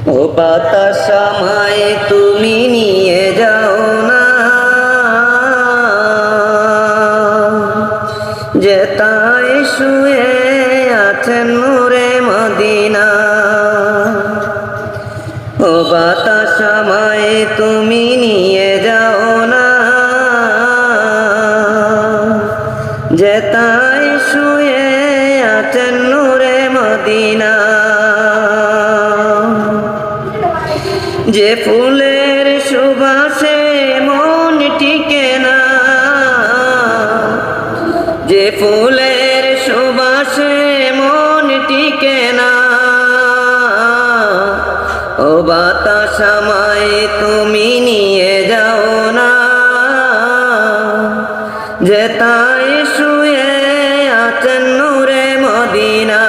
ও বাতাস আমায় তুমি নিয়ে যাও না, যেথায় শুয়ে আছেন নূরে মদিনা। ও বাতাস আমায় তুমি নিয়ে যাও না, যেথায় শুয়ে আছেন নূরে মদিনা। যে ফুলের সুবাসে মন টিকে না, যে ফুলের সুবাসে মন টিকে না। ও বাতাস আমায় তুমি নিয়ে যাও না, যেথায় শুয়ে আছেন নূরে মদিনা।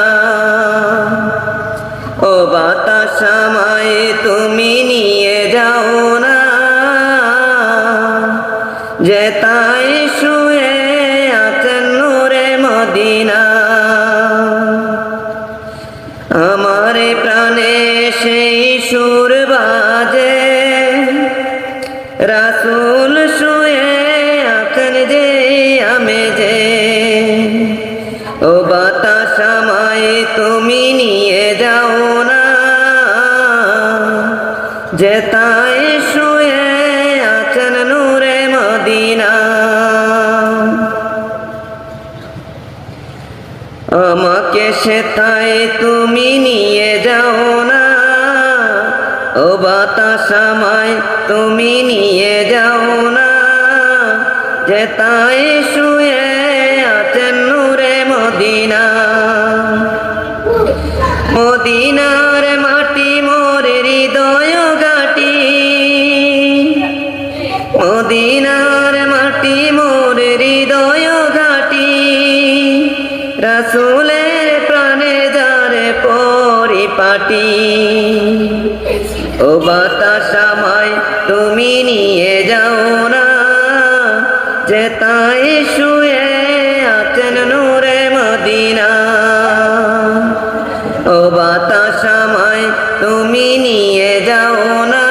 ও বাতাস আমায় তুমি নিয়ে যাও না, যেথায় শুয়ে আছেন নূরে মদিনা। আমার প্রাণে সেই সুর বাজে, রাসূল শুয়ে আছেন যে আমেজে। ও বাতাস আমায় তুমি নিয়ে যাও না, যেথায় শুয়ে আছেন নূরে মদিনা। আমাকে সেথায় তুমি নিয়ে যাও না, ও বাতাস আমায় তুমি নিয়ে যাও না, যেথায় শুয়ে আছেন নূরে মদিনা। মদিনার মাটি মোর হৃদয় ঘাটি, মদিনার মাটি মোর হৃদয় ঘাটি। রাসূলের প্রাণে যারে পরিপাটি। ও বাতাস আমায় তুমি নিয়ে যাও না, যেথায় শুয়ে আছেন নূরে মদিনা। ও বাতাস আমায় তুমি নিয়ে যাও না,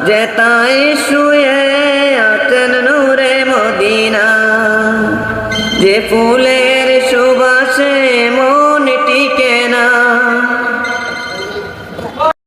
যেথায় শুয়ে আছেন নূরে মদিনা। যে ফুলের সুবাসে